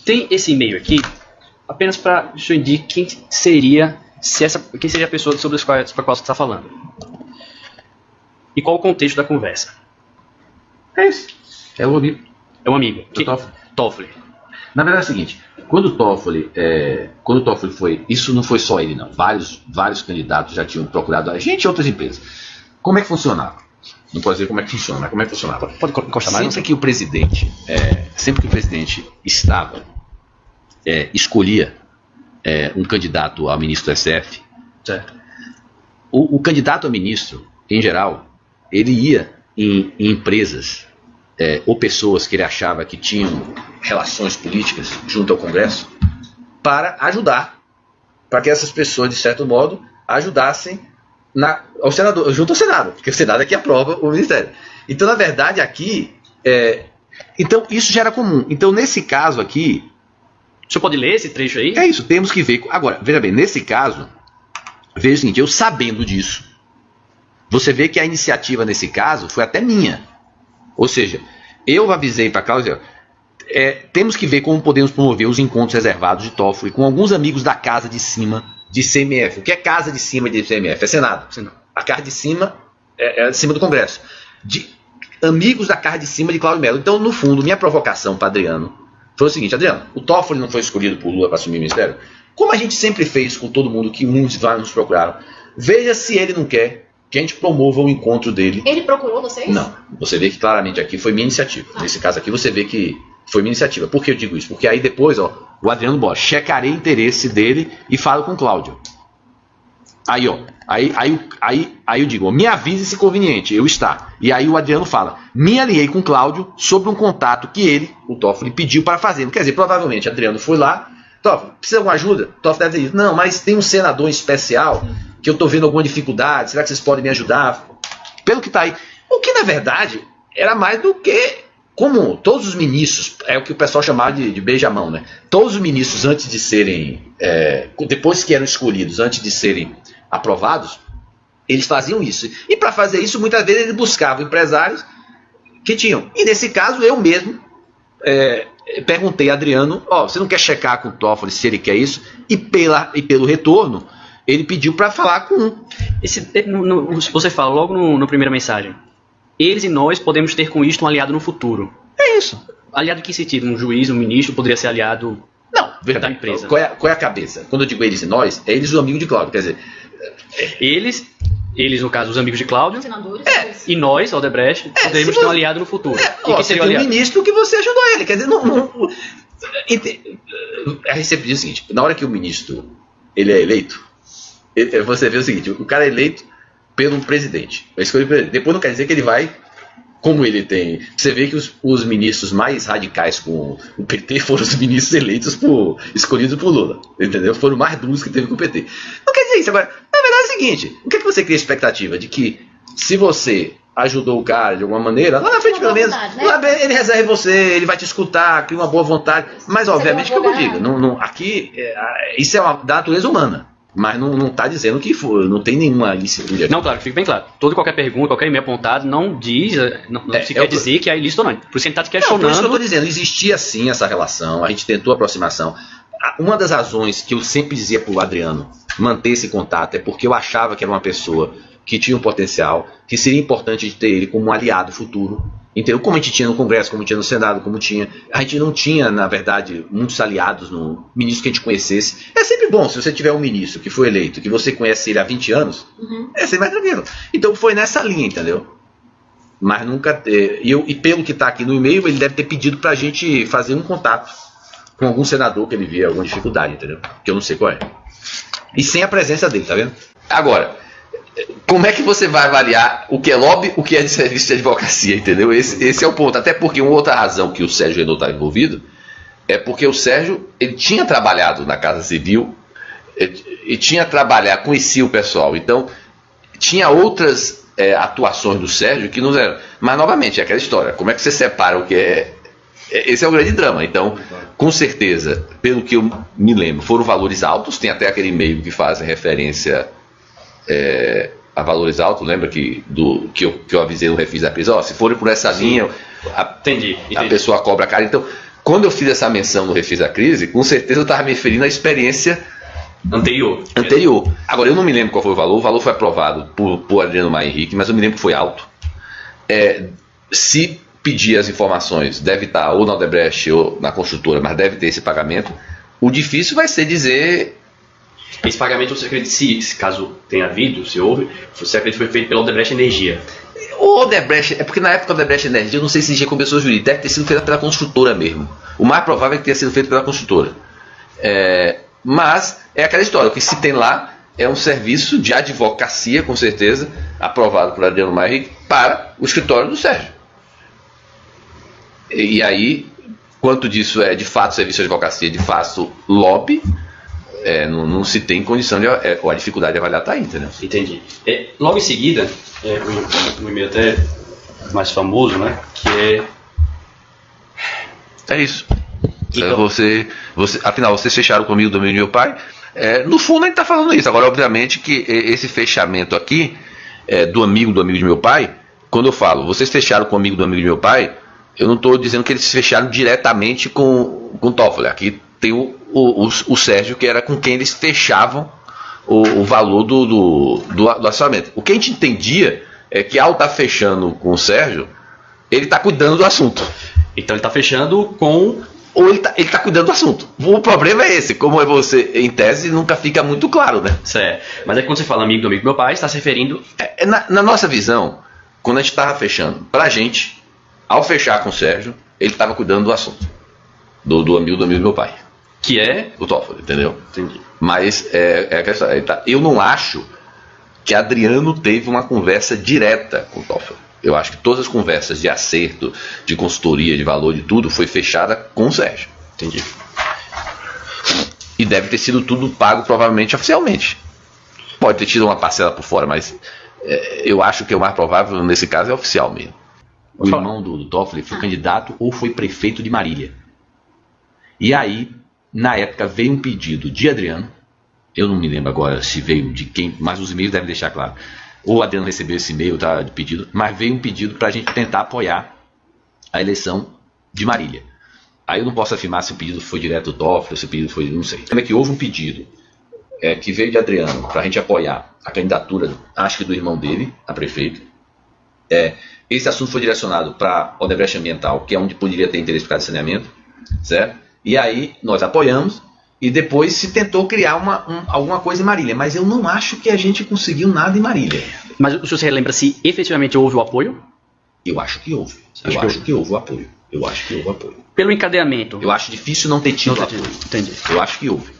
Tem esse e-mail aqui, apenas para indicar quem seria, quem seria a pessoa sobre a qual você está falando. E qual o contexto da conversa. É isso. É o amigo. É um amigo. Toffoli. Na verdade é o seguinte, quando o Toffoli foi, isso não foi só ele não, vários candidatos já tinham procurado a gente e outras empresas. Como é que funcionava? Não pode dizer como é que funciona, mas como é que funcionava? Pode encostar mais. Sempre que o presidente escolhia um candidato a ministro do SF, certo. O candidato a ministro, em geral, ele ia em empresas ou pessoas que ele achava que tinham relações políticas junto ao Congresso para ajudar, para que essas pessoas, de certo modo, ajudassem ao senador, junto ao Senado, porque o Senado é que aprova o ministério. Então, na verdade, aqui, então isso já era comum. Então, nesse caso aqui, o senhor pode ler esse trecho aí? É isso, temos que ver. Agora, veja bem, nesse caso, veja o seguinte, eu sabendo disso, você vê que a iniciativa nesse caso foi até minha. Ou seja, eu avisei para a Cláudia, temos que ver como podemos promover os encontros reservados de Toffoli com alguns amigos da casa de cima de CMF. O que é casa de cima de CMF? É Senado. A casa de cima é acima do Congresso. De amigos da casa de cima de Cláudio Mello. Então, no fundo, minha provocação para Adriano foi o seguinte: Adriano, o Toffoli não foi escolhido por Lula para assumir o ministério? Como a gente sempre fez com todo mundo que muitos nos procuraram, veja se ele não quer que a gente promova o encontro dele. Ele procurou vocês? Não. Você vê que claramente aqui foi minha iniciativa. Nesse caso aqui você vê que foi minha iniciativa. Por que eu digo isso? Porque aí depois, o Adriano Bosch, checarei o interesse dele e falo com o Cláudio. Aí eu digo, me avise se conveniente, eu está. E aí o Adriano fala, me alinhei com o Cláudio sobre um contato que ele, o Toffoli, pediu para fazer. Quer dizer, provavelmente Adriano foi lá, Toffoli, precisa de alguma ajuda? Toffoli deve ter dito, não, mas tem um senador em especial que eu estou vendo alguma dificuldade, será que vocês podem me ajudar? Pelo que está aí. O que, na verdade, era mais do que, como todos os ministros, é o que o pessoal chamava de beijamão, né? Todos os ministros, antes de serem, depois que eram escolhidos, antes de serem aprovados, eles faziam isso. E para fazer isso, muitas vezes eles buscavam empresários que tinham. E nesse caso, eu mesmo perguntei a Adriano, você não quer checar com o Toffoli se ele quer isso? E pelo retorno, ele pediu para falar com um. Você fala logo na primeira mensagem. Eles e nós podemos ter com isto um aliado no futuro. É isso. Aliado em que sentido? Um juiz, um ministro poderia ser aliado da empresa? Qual é a cabeça? Quando eu digo eles e nós, é eles o amigo de Cláudio. Quer dizer, eles no caso, os amigos de Cláudio, senadores, e nós, Odebrecht, podemos ter um aliado no futuro. E que seria um ministro que você ajudou ele. Quer dizer, a receita diz o seguinte: na hora que o ministro ele é eleito, você vê o seguinte, o cara é eleito pelo presidente. Depois não quer dizer que ele vai, como ele tem. Você vê que os ministros mais radicais com o PT foram os ministros eleitos escolhidos por Lula. Entendeu? Foram mais duros que teve com o PT. Não quer dizer isso. Agora, na verdade é o seguinte: o que é que você cria expectativa? De que se você ajudou o cara de alguma maneira, lá na frente pelo menos, né? Ele reserva você, ele vai te escutar, cria uma boa vontade. Mas obviamente que eu digo, aqui isso é da natureza humana. Mas não está dizendo que não tem nenhuma licitude. Não, claro, fica bem claro. Toda qualquer pergunta, qualquer e-mail apontado não quer dizer que é ilícito ou não. Por isso ele está te questionando. Por isso que eu estou dizendo, existia sim essa relação, a gente tentou aproximação. Uma das razões que eu sempre dizia para o Adriano manter esse contato é porque eu achava que era uma pessoa que tinha um potencial, que seria importante de ter ele como um aliado futuro. Entendeu? Como a gente tinha no Congresso, como tinha no Senado, a gente não tinha, na verdade, muitos aliados no ministro que a gente conhecesse. É sempre bom, se você tiver um ministro que foi eleito, que você conhece ele há 20 anos, é sempre mais tranquilo. Então foi nessa linha, entendeu? Mas nunca... E pelo que está aqui no e-mail, ele deve ter pedido para a gente fazer um contato com algum senador que ele via alguma dificuldade, entendeu? Que eu não sei qual é. E sem a presença dele, tá vendo? Agora, como é que você vai avaliar o que é lobby, o que é de serviço de advocacia, entendeu? Esse é o ponto. Até porque uma outra razão que o Sérgio Renault está envolvido é porque o Sérgio, ele tinha trabalhado na Casa Civil e tinha trabalhado, conhecia o pessoal. Então, tinha outras atuações do Sérgio que não eram. Mas, novamente, é aquela história. Como é que você separa o que é... Esse é o grande drama. Então, com certeza, pelo que eu me lembro, foram valores altos. Tem até aquele e-mail que faz referência... a valores altos, lembra que eu avisei no refis da prisão? Se forem por essa linha, entendi. A pessoa cobra cara. Então, quando eu fiz essa menção no Refis da Crise, com certeza eu estava me referindo à experiência anterior. Agora, eu não me lembro qual foi o valor foi aprovado por Adriano Maia Henrique, mas eu me lembro que foi alto. Se pedir as informações, deve estar ou na Odebrecht ou na construtora, mas deve ter esse pagamento. O difícil vai ser dizer... Esse pagamento, você acredita, se caso tenha havido, se houve, você acredita que foi feito pela Odebrecht Energia? O Odebrecht, é porque na época da Odebrecht Energia, eu não sei se existia como pessoa jurídica, deve ter sido feita pela construtora mesmo. O mais provável é que tenha sido feito pela construtora. Mas é aquela história, o que se tem lá é um serviço de advocacia, com certeza, aprovado por Adriano Maia Henrique para o escritório do Sérgio. E aí, quanto disso é de fato serviço de advocacia, de fato lobby, não se tem condição de... a dificuldade de avaliar está aí, entendeu? Entendi. Logo em seguida, um e-mail até mais famoso, né? Que é isso. Então, afinal, vocês fecharam comigo do meu pai. No fundo, a gente está falando isso. Agora, obviamente, que esse fechamento aqui, do amigo de meu pai, quando eu falo, vocês fecharam com o amigo do amigo de meu pai, eu não estou dizendo que eles fecharam diretamente com o Toffoli. Aqui tem o Sérgio, que era com quem eles fechavam o valor do assamento. O que a gente entendia é que, ao estar fechando com o Sérgio, ele está cuidando do assunto. Então ele está fechando com... Ou ele tá cuidando do assunto. O problema é esse, como você, em tese, nunca fica muito claro, né? Certo. Mas quando você fala amigo do meu pai, está se referindo... Na nossa visão, quando a gente estava fechando, pra gente, ao fechar com o Sérgio, ele estava cuidando do assunto. Do amigo do meu pai. Que é? O Toffoli, entendeu? Entendi. Mas a questão, eu não acho que Adriano teve uma conversa direta com o Toffoli. Eu acho que todas as conversas de acerto, de consultoria, de valor, de tudo, foi fechada com o Sérgio. Entendi. E deve ter sido tudo pago, provavelmente, oficialmente. Pode ter tido uma parcela por fora, mas eu acho que o mais provável, nesse caso, é oficial mesmo. O irmão do Toffoli foi candidato ou foi prefeito de Marília. E aí, na época, veio um pedido de Adriano. Eu não me lembro agora se veio de quem, mas os e-mails devem deixar claro. Ou Adriano recebeu esse e-mail de pedido, mas veio um pedido para a gente tentar apoiar a eleição de Marília. Aí eu não posso afirmar se o pedido foi direto do Toffoli, se o pedido foi, não sei. É que houve um pedido que veio de Adriano para a gente apoiar a candidatura, acho que do irmão dele, a prefeito. Esse assunto foi direcionado para a Odebrecht Ambiental, que é onde poderia ter interesse por causa de saneamento, certo? E aí nós apoiamos. E depois se tentou criar alguma coisa em Marília. Mas eu não acho que a gente conseguiu nada em Marília. Mas o senhor se relembra se efetivamente houve o apoio? Eu acho que houve. Eu acho que houve o apoio. Pelo encadeamento? Eu acho difícil não ter tido apoio. Entendi. Eu acho que houve.